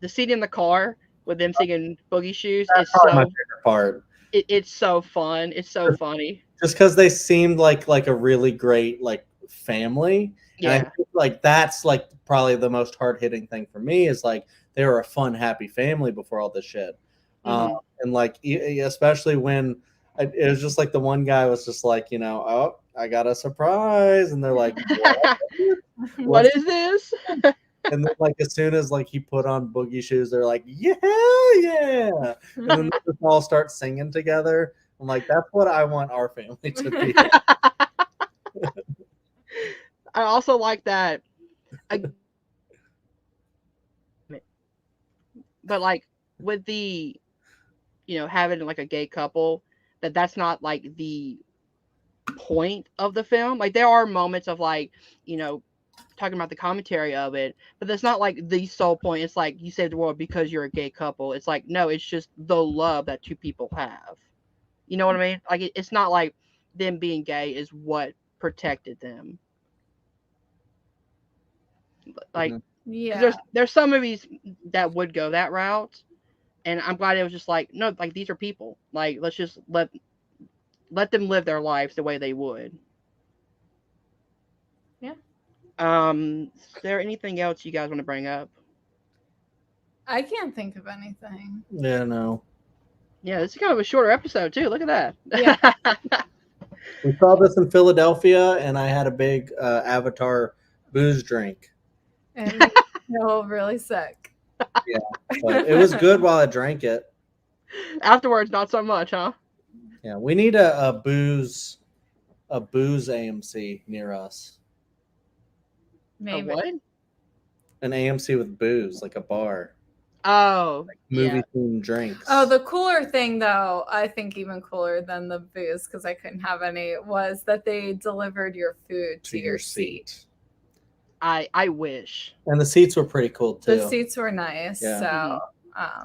S1: scene in the car with them singing Boogie Shoes.
S3: That's probably my favorite part.
S1: It's so fun. It's so funny.
S3: Just because they seemed like a really great like family, and I
S1: Yeah.
S3: think like that's like probably the most hard hitting thing for me is like they were a fun, happy family before all this shit, and like especially when it was just like the one guy was just like, oh, I got a surprise, and they're like,
S1: What is this?
S3: and then like as soon as like he put on Boogie Shoes, they're like, yeah, and then they just all start singing together. I'm like, that's what I want our family to be.
S1: I also like that. But like with the, having like a gay couple, that's not like the point of the film. Like there are moments of like, talking about the commentary of it, but that's not like the sole point. It's like you saved the world because you're a gay couple. It's like, no, it's just the love that two people have. You know what I mean? Like it's not like them being gay is what protected them. Like,
S2: yeah,
S1: there's some movies that would go that route, and I'm glad it was just like, no, like these are people. Like let's just let them live their lives the way they would.
S2: Yeah.
S1: Is there anything else you guys want to bring up?
S2: I can't think of anything.
S3: Yeah, no.
S1: Yeah, this is kind of a shorter episode too. Look at that.
S2: Yeah.
S3: We saw this in Philadelphia, and I had a big Avatar booze drink.
S2: And made me feel really sick.
S3: Yeah, but it was good while I drank it.
S1: Afterwards, not so much, huh?
S3: Yeah, we need a booze AMC near us.
S2: Maybe.
S1: A what?
S3: An AMC with booze, like a bar.
S1: Oh,
S3: like movie themed drinks.
S2: Oh, the cooler thing, though, I think even cooler than the booze, because I couldn't have any, was that they delivered your food to your seat.
S1: I wish.
S3: And the seats were pretty cool too.
S2: The seats were nice.
S3: Yeah.
S2: So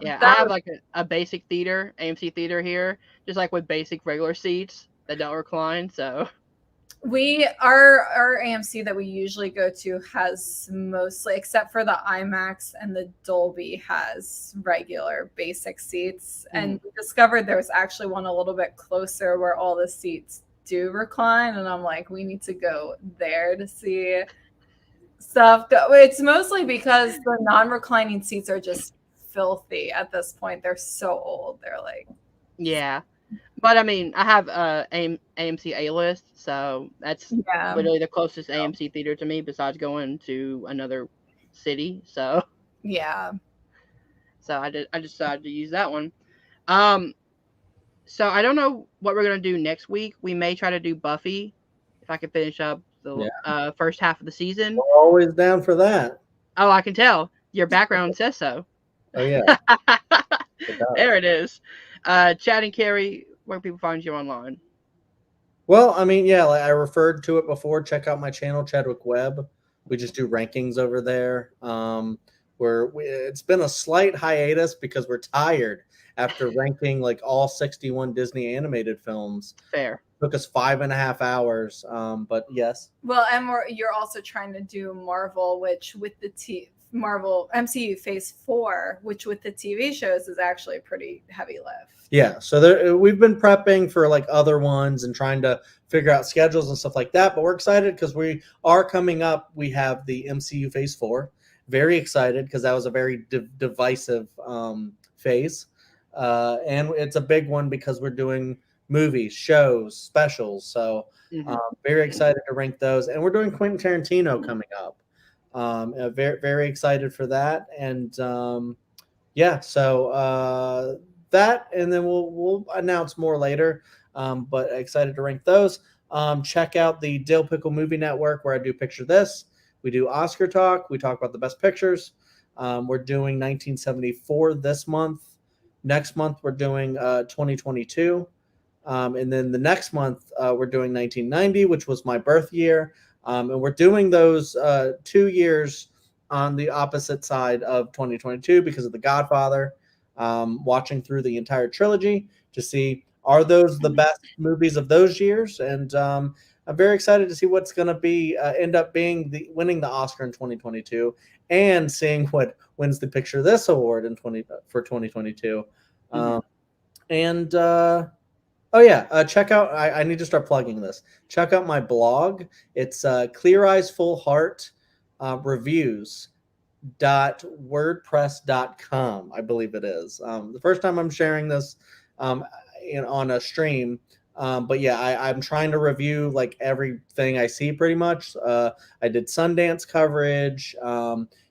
S1: yeah, I have like a basic theater, AMC theater here, just like with basic regular seats that don't recline. So
S2: our AMC that we usually go to has mostly, except for the IMAX and the Dolby, has regular basic seats. And we discovered there was actually one a little bit closer where all the seats do recline, and I'm like, we need to go there to see stuff. It's mostly because the non-reclining seats are just filthy at this point. They're so old. They're like,
S1: yeah. But I mean, I have AMC A-list, so that's literally the closest AMC theater to me besides going to another city. So
S2: yeah.
S1: So I decided to use that one. So I don't know what we're gonna do next week. We may try to do Buffy if I can finish up the first half of the season.
S3: We're always down for that.
S1: Oh, I can tell. Your background says so.
S3: Oh yeah.
S1: There it is. Chad and Kerri, where can people find you online?
S3: Well, I mean, yeah, like I referred to it before. Check out my channel, Chadwick Webb. We just do rankings over there. It's been a slight hiatus because we're tired after ranking like all 61 Disney animated films.
S1: Fair.
S3: It took us 5.5 hours. But yes.
S2: Well, and you're also trying to do Marvel, which with the Marvel MCU Phase 4, which with the TV shows is actually a pretty heavy lift.
S3: Yeah, so we've been prepping for like other ones and trying to figure out schedules and stuff like that. But we're excited because we are coming up. We have the MCU Phase 4. Very excited because that was a very divisive phase. And it's a big one because we're doing movies, shows, specials. So very excited to rank those. And we're doing Quentin Tarantino coming up. Very, very excited for that. And so that, and then we'll announce more later. But excited to rank those. Check out the Dill Pickle Movie Network where I do Picture This. We do Oscar Talk. We talk about the best pictures. We're doing 1974 this month. Next month, we're doing 2022. And then the next month, we're doing 1990, which was my birth year. And we're doing those 2 years on the opposite side of 2022 because of The Godfather. Watching through the entire trilogy to see are those the best movies of those years, and I'm very excited to see what's going to be end up being the winning the Oscar in 2022, and seeing what wins the Picture This award in 2022.
S1: Mhm.
S3: And oh yeah, check out. I need to start plugging this. Check out my blog. It's Clear Eyes Full Heart Reviews wordpress.com, I believe it is. The first time I'm sharing this on a stream. But yeah, I'm trying to review like everything I see pretty much. I did Sundance coverage.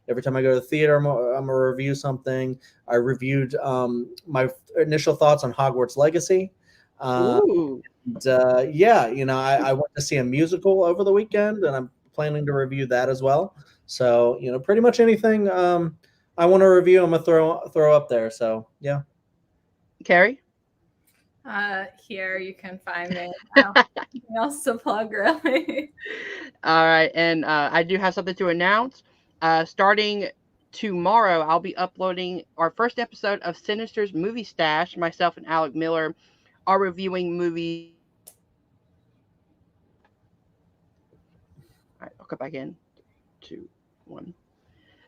S3: Every time I go to the theater, I'm going to review something. I reviewed my initial thoughts on Hogwarts Legacy.
S1: Ooh.
S3: Yeah, I went to see a musical over the weekend, and I'm planning to review that as well. So, pretty much anything I want to review, I'm gonna throw up there. So, yeah.
S1: Kerri?
S2: Here you can find me. I don't have anything else to plug, really.
S1: All right, and I do have something to announce. Starting tomorrow, I'll be uploading our first episode of Sinister's Movie Stash. Myself and Alec Miller are reviewing movies. All right, I'll cut back in. 2, 1.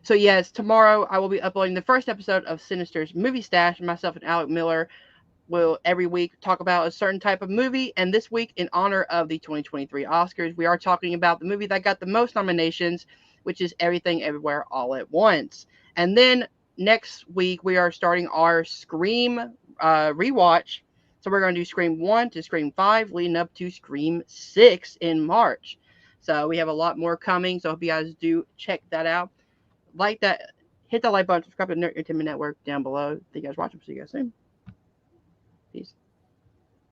S1: So yes, tomorrow I will be uploading the first episode of Sinister's Movie Stash. Myself and Alec Miller will every week talk about a certain type of movie. And this week, in honor of the 2023 Oscars, we are talking about the movie that got the most nominations, which is Everything Everywhere All at Once. And then next week, we are starting our Scream rewatch. So we're going to do Scream 1 to Scream 5, leading up to Scream 6 in March. So we have a lot more coming. So I hope you guys do check that out. Like that, hit that like button, subscribe to the Nerd Entertainment Network down below. Thank you guys for watching. See you guys soon. Peace.